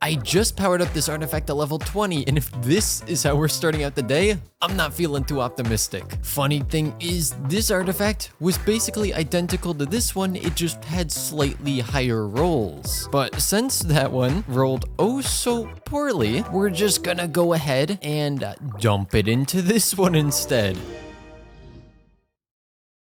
I just powered up this artifact at level 20, and if this is how we're starting out the day, I'm not feeling too optimistic. Funny thing is, this artifact was basically identical to this one, it just had slightly higher rolls. But since that one rolled oh so poorly, we're just gonna go ahead and dump it into this one instead.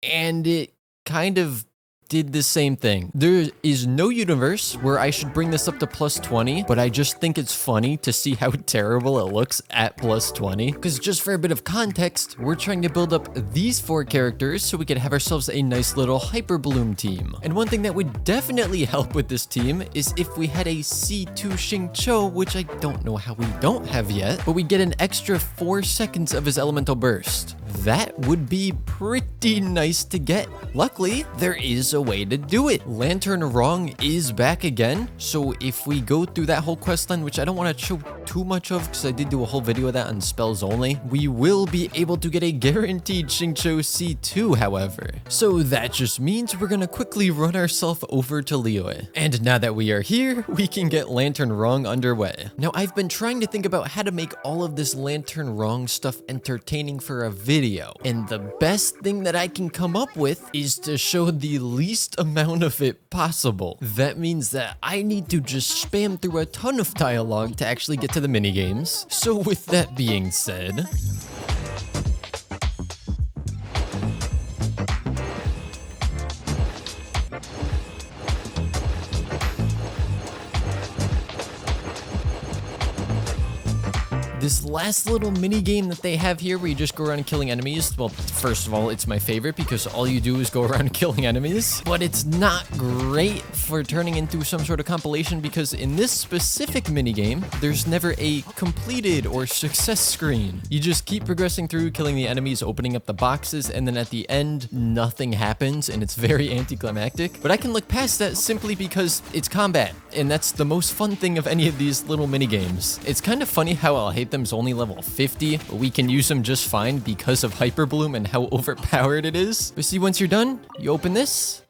And it kind of did the same thing. There is no universe where I should bring this up to plus 20, but I just think it's funny to see how terrible it looks at plus 20. Because just for a bit of context, we're trying to build up these 4 characters so we could have ourselves a nice little hyperbloom team. And one thing that would definitely help with this team is if we had a C2 Xingqiu, which I don't know how we don't have yet, but we get an extra 4 seconds of his elemental burst. That would be pretty nice to get. Luckily, there is a way to do it. Lantern Wrong is back again, so if we go through that whole questline, which I don't want to show too much of because I did do a whole video of that on spells only, we will be able to get a guaranteed Xingqiu C2, however. So that just means we're gonna quickly run ourselves over to Liyue. And now that we are here, we can get Lantern Wrong underway. Now, I've been trying to think about how to make all of this Lantern Wrong stuff entertaining for a video. And the best thing that I can come up with is to show the least amount of it possible. That means that I need to just spam through a ton of dialogue to actually get to the minigames. So with that being said, this last little mini game that they have here where you just go around killing enemies, well, first of all, it's my favorite because all you do is go around killing enemies, but it's not great for turning into some sort of compilation because in this specific mini game, there's never a completed or success screen. You just keep progressing through, killing the enemies, opening up the boxes, and then at the end, nothing happens, and it's very anticlimactic. But I can look past that simply because it's combat, and that's the most fun thing of any of these little mini games. It's kind of funny how Alhaitham's only level 50, but we can use him just fine because of hyperbloom and how overpowered it is. But see, once you're done, you open this,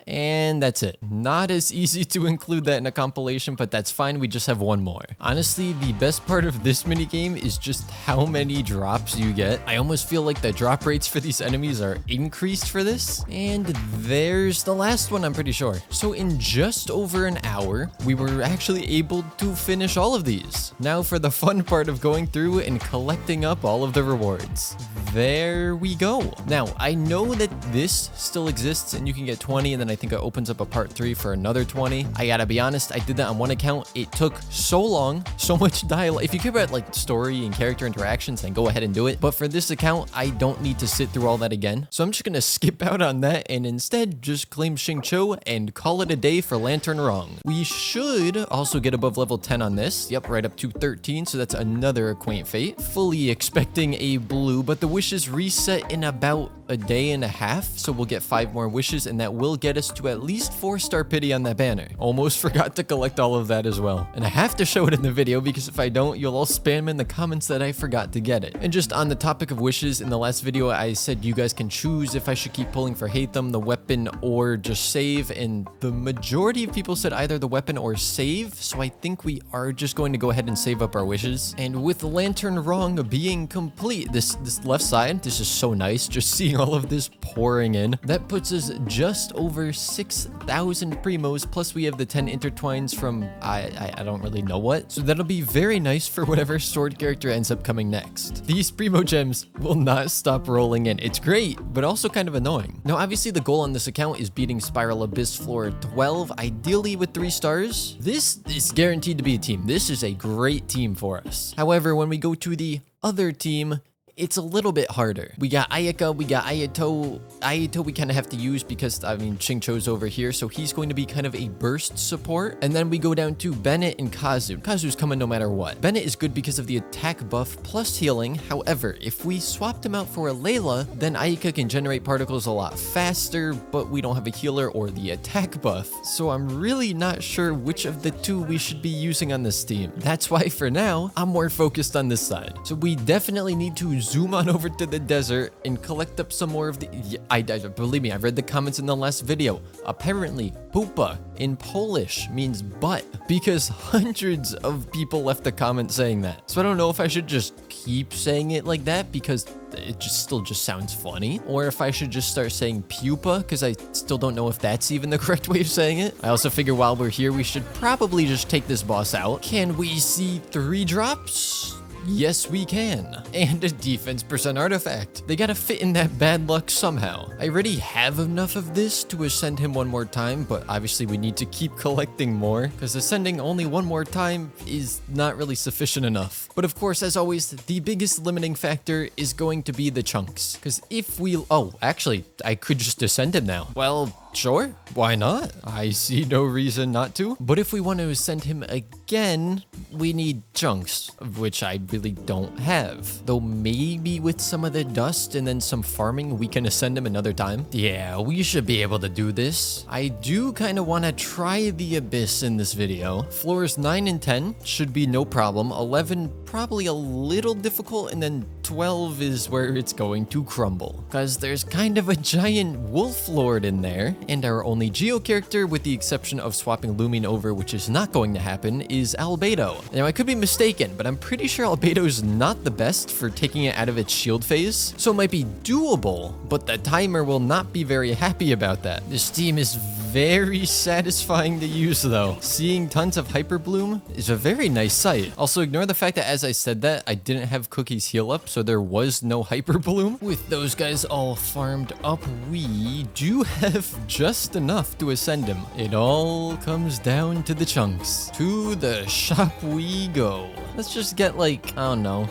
and that's it. Not as easy to include that in a compilation, but that's fine. We just have one more. Honestly, the best part of this minigame is just how many drops you get. I almost feel like the drop rates for these enemies are increased for this. And there's the last one, I'm pretty sure. So in just over an hour, we were actually able to finish all of these. Now for the fun part of going through and collecting up all of the rewards. There we go. Now, I know that this still exists and you can get 20, and then I think it opens up a part 3 for another 20. I gotta be honest, I did that on one account. It took so long, so much dialogue. If you care about like story and character interactions, then go ahead and do it. But for this account, I don't need to sit through all that again. So I'm just gonna skip out on that and instead just claim Xingqiu and call it a day for Lantern Wrong. We should also get above level 10 on this. Yep, right up to 13. So that's another Acquaint Fate. Fully expecting a blue, but the wishes reset in about a day and a half. So we'll get 5 more wishes and that will get us to at least 4-star pity on that banner. Almost forgot to collect all of that as well. And I have to show it in the video because if I don't, you'll all spam in the comments that I forgot to get it. And just on the topic of wishes, in the last video, I said you guys can choose if I should keep pulling for Alhaitham, the weapon, or just save. And the majority of people said either the weapon or save. So I think we are just going to go ahead and save up our wishes. And with Lantern Wrong being complete, this left side, this is so nice. Just seeing all of this pouring in. That puts us just over 6,000 primos, plus we have the 10 intertwines from I don't really know what. So that'll be very nice for whatever sword character ends up coming next. These primo gems will not stop rolling in. It's great, but also kind of annoying. Now, obviously the goal on this account is beating Spiral Abyss floor 12, ideally with 3 stars. This is guaranteed to be a team. This is a great team for us. However, when we go to the other team, it's a little bit harder. We got Ayaka, we got Ayato. Ayato we kind of have to use because, I mean, Xingqiu's over here, so he's going to be kind of a burst support. And then we go down to Bennett and Kazu. Kazu's coming no matter what. Bennett is good because of the attack buff plus healing. However, if we swapped him out for a Layla, then Ayaka can generate particles a lot faster, but we don't have a healer or the attack buff. So I'm really not sure which of the 2 we should be using on this team. That's why for now, I'm more focused on this side. So we definitely need to zoom on over to the desert and collect up some more of the... I believe me, I read the comments in the last video. Apparently, pupa in Polish means butt because hundreds of people left a comment saying that. So I don't know if I should just keep saying it like that because it still just sounds funny, or if I should just start saying pupa because I still don't know if that's even the correct way of saying it. I also figure while we're here, we should probably just take this boss out. Can we see 3 drops? Yes, we can. And a defense % artifact. They gotta fit in that bad luck somehow. I already have enough of this to ascend him one more time, but obviously we need to keep collecting more because ascending only one more time is not really sufficient enough. But of course, as always, the biggest limiting factor is going to be the chunks. Because if we... Oh, actually, I could just ascend him now. Well... Sure, why not? I see no reason not to. But if we want to ascend him again, we need chunks, of which I really don't have. Though maybe with some of the dust and then some farming, we can ascend him another time. Yeah, we should be able to do this. I do kind of want to try the Abyss in this video. Floors 9 and 10 should be no problem. 11 probably a little difficult, and then 12 is where it's going to crumble. Because there's kind of a giant wolf lord in there. And our only Geo character, with the exception of swapping Lumine over, which is not going to happen, is Albedo. Now, I could be mistaken, but I'm pretty sure Albedo's not the best for taking it out of its shield phase, so it might be doable, but the timer will not be very happy about that. This team is very satisfying to use, though. Seeing tons of hyperbloom is a very nice sight. Also, ignore the fact that as I said that, I didn't have Cookie's heal up, so there was no hyperbloom. With those guys all farmed up, we do have just enough to ascend him. It all comes down to the chunks. To the shop we go. Let's just get like, I don't know,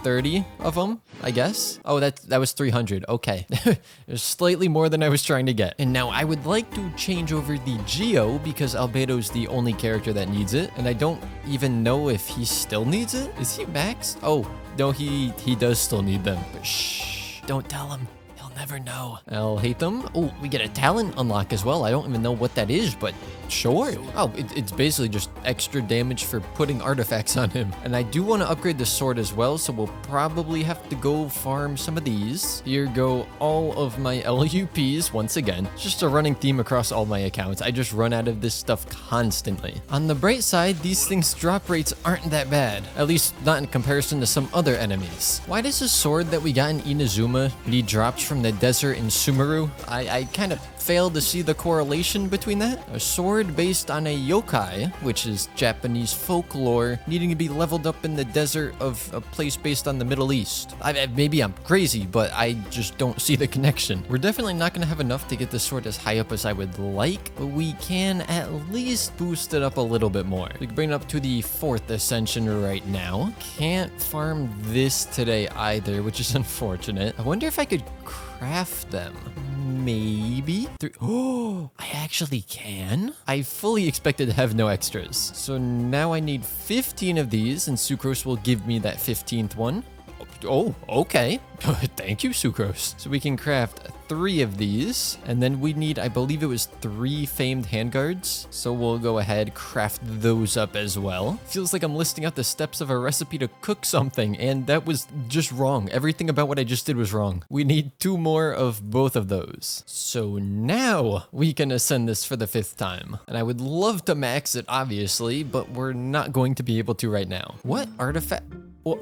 30 of them, I guess. Oh, that was 300. Okay. There's slightly more than I was trying to get. And now I would like to change over the Geo because Albedo's the only character that needs it. And I don't even know if he still needs it. Is he maxed? Oh, no, he does still need them. But shh, don't tell him. Never know. Alhaitham. Oh, we get a talent unlock as well. I don't even know what that is, but sure. Oh, it's basically just extra damage for putting artifacts on him. And I do want to upgrade the sword as well, so we'll probably have to go farm some of these. Here go all of my LUPs once again. It's just a running theme across all my accounts. I just run out of this stuff constantly. On the bright side, these things' drop rates aren't that bad. At least not in comparison to some other enemies. Why does a sword that we got in Inazuma need drops from the desert in Sumeru? I kind of failed to see the correlation between that. A sword based on a yokai, which is Japanese folklore, needing to be leveled up in the desert of a place based on the Middle East. Maybe I'm crazy, but I just don't see the connection. We're definitely not going to have enough to get the sword as high up as I would like, but we can at least boost it up a little bit more. We can bring it up to the 4th ascension right now. Can't farm this today either, which is unfortunate. I wonder if I could craft them. Maybe? Oh, I actually can? I fully expected to have no extras. So now I need 15 of these, and Sucrose will give me that 15th one. Oh, okay. Thank you, Sucrose. So we can craft 3 of these, and then we need, I believe it was 3 famed handguards. So we'll go ahead, craft those up as well. Feels like I'm listing out the steps of a recipe to cook something, and that was just wrong. Everything about what I just did was wrong. We need 2 more of both of those. So now we can ascend this for the 5th time. And I would love to max it, obviously, but we're not going to be able to right now. What artifact? What?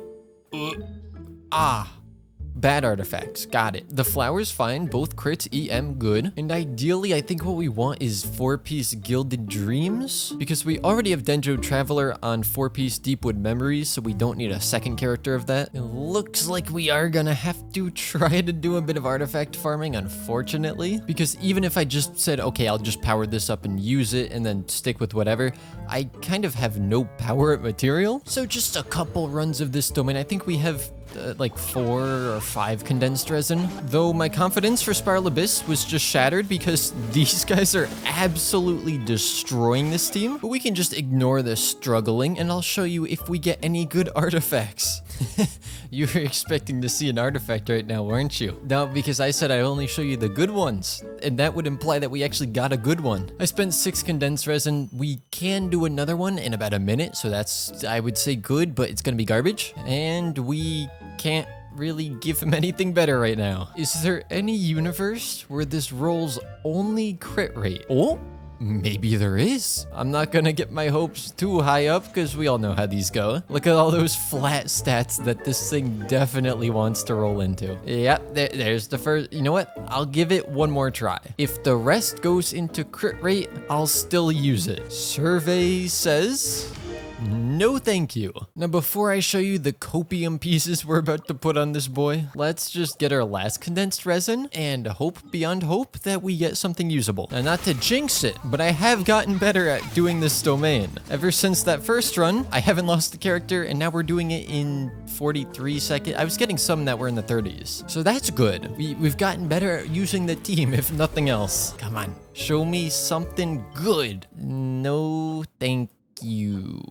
Bad artifacts. Got it. The flower's fine. Both crits, EM, good. And ideally, I think what we want is 4-piece Gilded Dreams, because we already have Dendro Traveler on 4-piece Deepwood Memories, so we don't need a second character of that. It looks like we are gonna have to try to do a bit of artifact farming, unfortunately, because even if I just said, okay, I'll just power this up and use it and then stick with whatever, I kind of have no power-up material. So just a couple runs of this domain. I think we have like 4 or 5 condensed resin, though my confidence for Spiral Abyss was just shattered because these guys are absolutely destroying this team. But we can just ignore the struggling, and I'll show you if we get any good artifacts. You were expecting to see an artifact right now, weren't you? No, because I said I'd only show you the good ones, and that would imply that we actually got a good one. I spent 6 condensed resin. We can do another one in about a minute, so that's, I would say, good, but it's gonna be garbage. And we can't really give him anything better right now. Is there any universe where this rolls only crit rate? Oh? Maybe there is. I'm not gonna get my hopes too high up because we all know how these go. Look at all those flat stats that this thing definitely wants to roll into. Yep, there's the first. You know what? I'll give it one more try. If the rest goes into crit rate, I'll still use it. Survey says no thank you. Now before I show you the copium pieces we're about to put on this boy, let's just get our last condensed resin and hope beyond hope that we get something usable. Now not to jinx it, but I have gotten better at doing this domain. Ever since that first run, I haven't lost the character, and now we're doing it in 43 seconds. I was getting some that were in the 30s. So that's good. We've gotten better at using the team, if nothing else. Come on, show me something good. No thank you.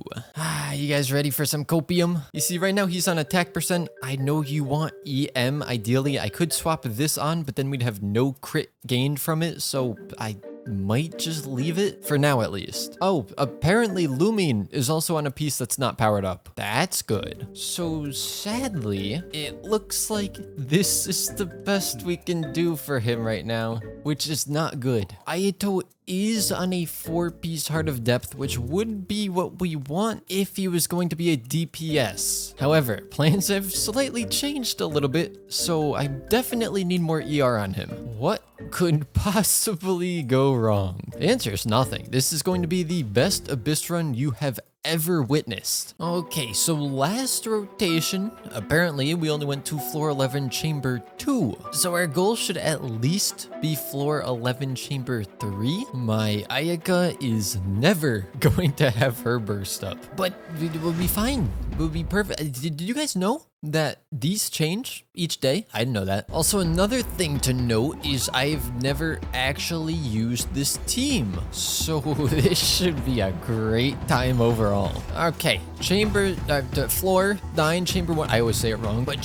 You guys ready for some copium? You see, right now he's on attack percent. I know you want EM. Ideally, I could swap this on, but then we'd have no crit gained from it, so I might just leave it for now at least. Oh, apparently Lumine is also on a piece that's not powered up. That's good. So sadly, it looks like this is the best we can do for him right now, which is not good. Ayato is on a 4-piece Heart of Depth, which would be what we want if he was going to be a DPS. However, plans have slightly changed a little bit, so I definitely need more ER on him. What could possibly go wrong? The answer is nothing. This is going to be the best Abyss run you have ever witnessed. Okay, so last rotation, apparently we only went to floor 11 chamber 2. So our goal should at least be floor 11 chamber 3. My Ayaka is never going to have her burst up, but it will be fine. It will be perfect. Did you guys know that these change each day? I didn't know that. Also, another thing to note is I've never actually used this team, so this should be a great time overall. Okay, chamber, floor 9, chamber 1. I always say it wrong, but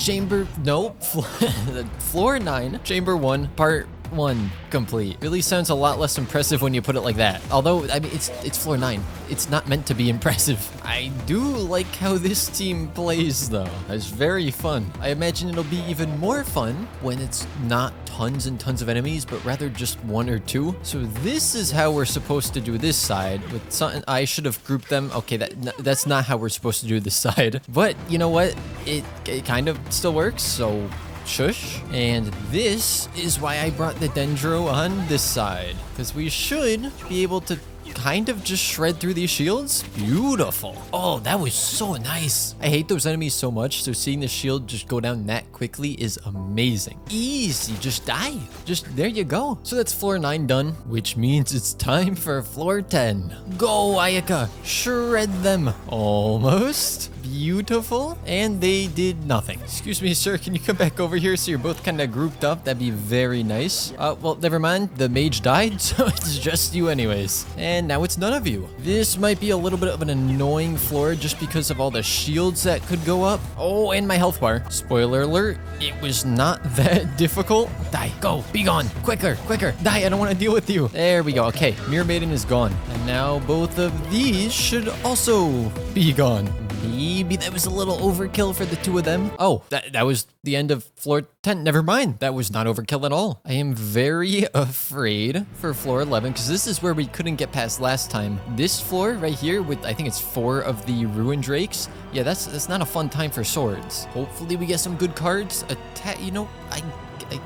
floor 9, chamber 1, part 1 complete. Really sounds a lot less impressive when you put it like that. Although, I mean, it's floor 9. It's not meant to be impressive. I do like how this team plays though. It's very fun. I imagine it'll be even more fun when it's not tons and tons of enemies, but rather just 1 or 2. So this is how we're supposed to do this side. With something, I should have grouped them. Okay, that's not how we're supposed to do this side. But you know what? It kind of still works, so shush. And this is why I brought the Dendro on this side, because we should be able to kind of just shred through these shields. Beautiful. Oh, that was so nice. I hate those enemies so much, so seeing the shield just go down that quickly is amazing. Easy, just die. Just there you go. So that's floor 9 done, which means it's time for floor 10. Go, Ayaka. Shred them. Almost. Beautiful. And they did nothing. Excuse me, sir. Can you come back over here so you're both kind of grouped up? That'd be very nice. Well, never mind. The mage died, so it's just you anyways. And now it's none of you. This might be a little bit of an annoying floor just because of all the shields that could go up. Oh, and my health bar. Spoiler alert, it was not that difficult. Die, go, be gone, quicker, quicker. Die, I don't want to deal with you. There we go. Okay, Mirror Maiden is gone. And now both of these should also be gone. Maybe that was a little overkill for the 2 of them. Oh, that was the end of floor 10. Never mind. That was not overkill at all. I am very afraid for floor 11 because this is where we couldn't get past last time. This floor right here with, I think it's 4 of the Ruin Drakes. Yeah, that's not a fun time for swords. Hopefully we get some good cards. Attack, you know, I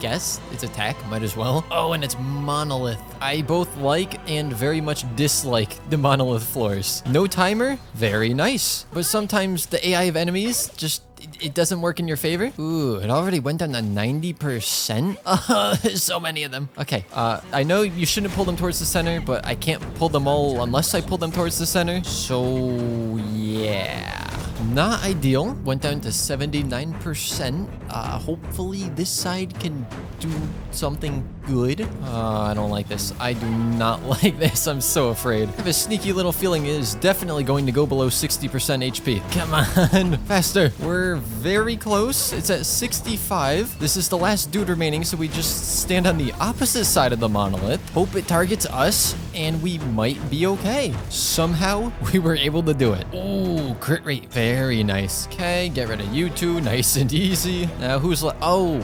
guess it's attack, might as well. Oh, and it's monolith. I both like and very much dislike the monolith floors. No timer, very nice. But sometimes the AI of enemies just, it doesn't work in your favor. Ooh, it already went down to 90%. There's so many of them. Okay, I know you shouldn't pull them towards the center, but I can't pull them all unless I pull them towards the center. So, yeah. Not ideal. Went down to 79%. Hopefully this side can do something good. I don't like this. I do not like this. I'm so afraid. I have a sneaky little feeling it is definitely going to go below 60% HP. Come on, faster. We're very close. It's at 65. This is the last dude remaining, so we just stand on the opposite side of the monolith. Hope it targets us, and we might be okay. Somehow, we were able to do it. Ooh, crit rate. Very nice. Okay, get rid of you two. Nice and easy. Now, who's left? Oh.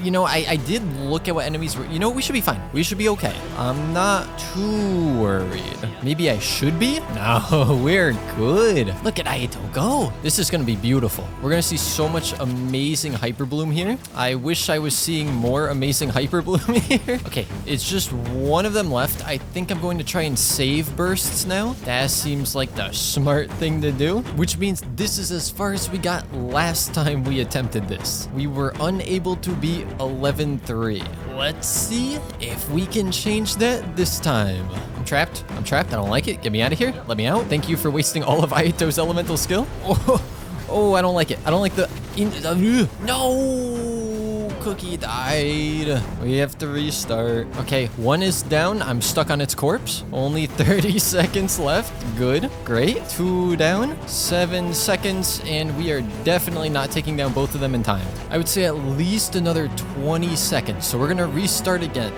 You know, I did look at what enemies were. You know, we should be fine. We should be okay. I'm not too worried. Maybe I should be? No, we're good. Look at Alhaitham go. This is going to be beautiful. We're going to see so much amazing hyperbloom here. I wish I was seeing more amazing hyperbloom here. Okay, it's just one of them left. I think I'm going to try and save bursts now. That seems like the smart thing to do, which means this is as far as we got last time we attempted this. We were unable to beat 11-3. Let's see if we can change that this time. I'm trapped. I'm trapped. I don't like it. Get me out of here. Let me out. Thank you for wasting all of Aito's elemental skill. Oh, I don't like it. I don't like the... No! Cookie died. We have to restart. Okay, one is down. I'm stuck on its corpse. Only 30 seconds left. Good. Great. Two down. 7 seconds. And we are definitely not taking down both of them in time. I would say at least another 20 seconds. So we're going to restart again.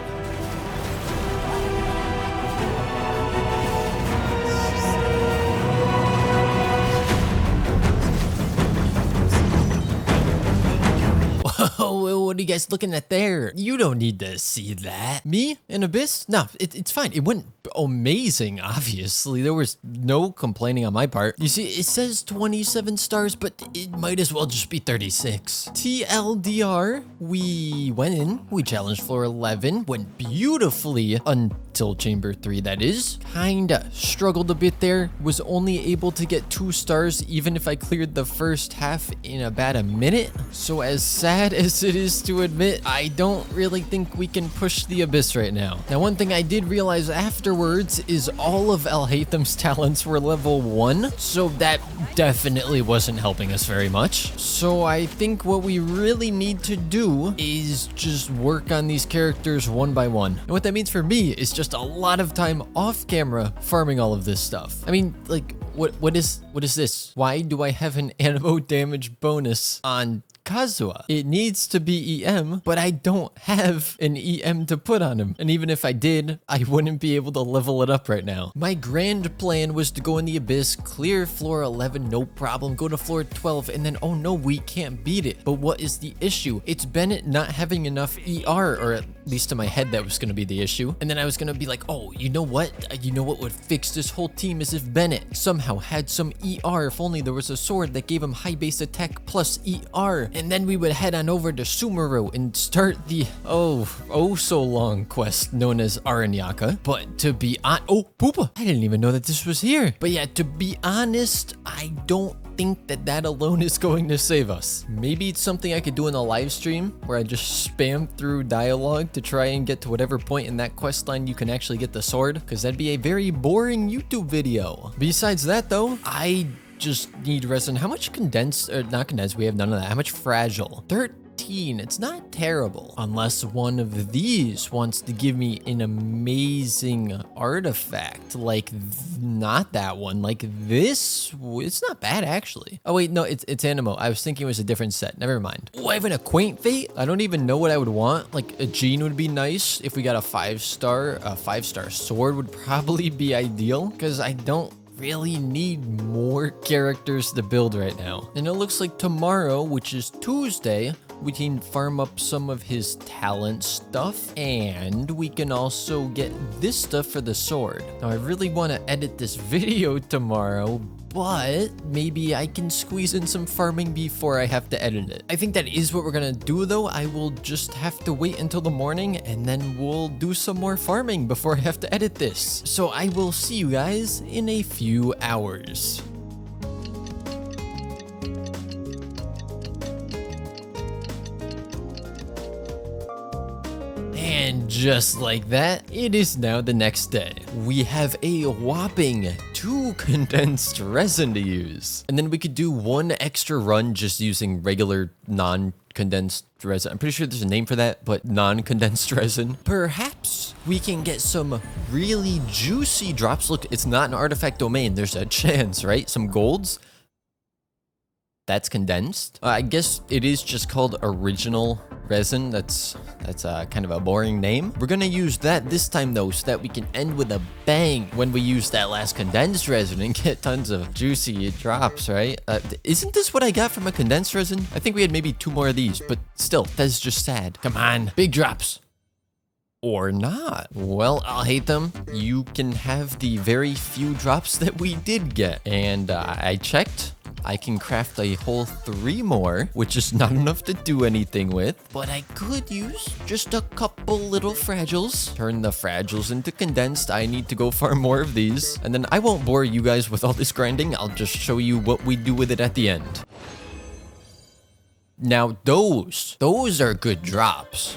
What are you guys looking at there? You don't need to see that. Me? An abyss? No, it's fine. It went amazing, obviously. There was no complaining on my part. You see, it says 27 stars, but it might as well just be 36. TLDR, we went in, we challenged floor 11, went beautifully until chamber 3, that is. Kinda struggled a bit there, was only able to get 2 stars even if I cleared the first half in about a minute. So as sad as it is to admit, I don't really think we can push the abyss right now. Now, one thing I did realize afterwards is all of Alhaitham's talents were level 1, so that definitely wasn't helping us very much. So I think what we really need to do is just work on these characters one by one. And what that means for me is just a lot of time off camera farming all of this stuff. I mean, like, what is this? Why do I have an ammo damage bonus on Kazuha? It needs to be EM, but I don't have an EM to put on him. And even if I did, I wouldn't be able to level it up right now. My grand plan was to go in the abyss, clear floor 11, no problem, go to floor 12, and then, oh no, we can't beat it. But what is the issue? It's Bennett not having enough ER, or at least in my head that was going to be the issue. And then I was going to be like, oh, you know what? You know what would fix this whole team is if Bennett somehow had some ER, if only there was a sword that gave him high base attack plus ER. And then we would head on over to Sumeru and start the oh so long quest known as Aranyaka. But to be oh, Poopa, I didn't even know that this was here. But yeah, to be honest, I don't think that alone is going to save us. Maybe it's something I could do in a live stream where I just spam through dialogue to try and get to whatever point in that quest line you can actually get the sword, because that'd be a very boring YouTube video. Besides that though, I just need resin. How much condensed, or not condensed, we have none of that. How much fragile? 13. It's not terrible. Unless one of these wants to give me an amazing artifact. Like, not that one. Like this. It's not bad, actually. Oh, wait, no, it's Animo. I was thinking it was a different set. Never mind. Oh, I have an Acquaint Fate. I don't even know what I would want. Like, a Gene would be nice. If we got a 5-star sword would probably be ideal, because I don't really need more characters to build right now. And it looks like tomorrow, which is Tuesday, we can farm up some of his talent stuff, and we can also get this stuff for the sword. Now, I really want to edit this video tomorrow, but maybe I can squeeze in some farming before I have to edit it. I think that is what we're gonna do though. I will just have to wait until the morning, and then we'll do some more farming before I have to edit this. So I will see you guys in a few hours. And just like that, it is now the next day. We have a whopping 2 condensed resin to use. And then we could do 1 extra run just using regular non-condensed resin. I'm pretty sure there's a name for that, but non-condensed resin. Perhaps we can get some really juicy drops. Look, it's not an artifact domain. There's a chance, right? Some golds. That's condensed. I guess it is just called original resin. That's kind of a boring name. We're gonna use that this time though, so that we can end with a bang when we use that last condensed resin and get tons of juicy drops, right? Isn't this what I got from a condensed resin? I think we had maybe 2 more of these, but still, that's just sad. Come on, big drops. Or not. Well, Alhaitham, you can have the very few drops that we did get. And I checked. I can craft a whole 3 more, which is not enough to do anything with, but I could use just a couple little fragiles. Turn the fragiles into condensed. I need to go farm more of these. And then I won't bore you guys with all this grinding. I'll just show you what we do with it at the end. Now, those are good drops.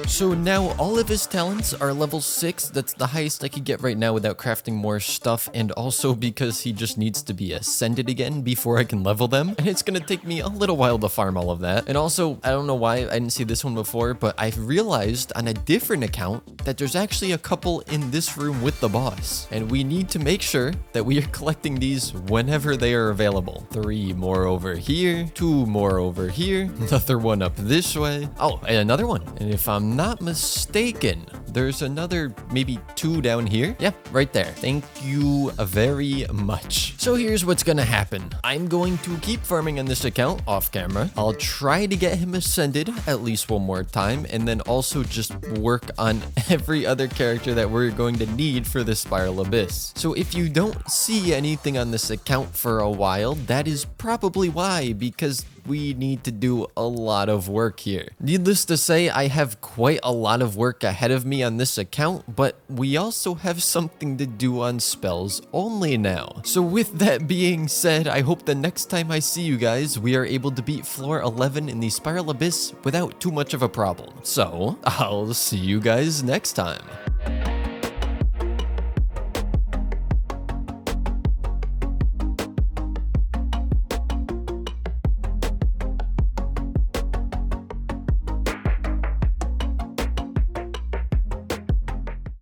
So now all of his talents are level 6. That's the highest I could get right now without crafting more stuff. And also because he just needs to be ascended again before I can level them. And it's gonna take me a little while to farm all of that. And also, I don't know why I didn't see this one before, but I've realized on a different account that there's actually a couple in this room with the boss. And we need to make sure that we are collecting these whenever they are available. 3 more over here, 2 more over here, another one up this way. Oh, and another one. And if I'm not mistaken, there's another maybe 2 down here. Yeah, right there. Thank you very much. So here's what's gonna happen. I'm going to keep farming on this account off camera. I'll try to get him ascended at least 1 more time, and then also just work on every other character that we're going to need for the Spiral Abyss. So if you don't see anything on this account for a while, that is probably why, because we need to do a lot of work here. Needless to say, I have quite a lot of work ahead of me on this account, but we also have something to do on spells only now. So with that being said, I hope the next time I see you guys, we are able to beat floor 11 in the Spiral Abyss without too much of a problem. So I'll see you guys next time.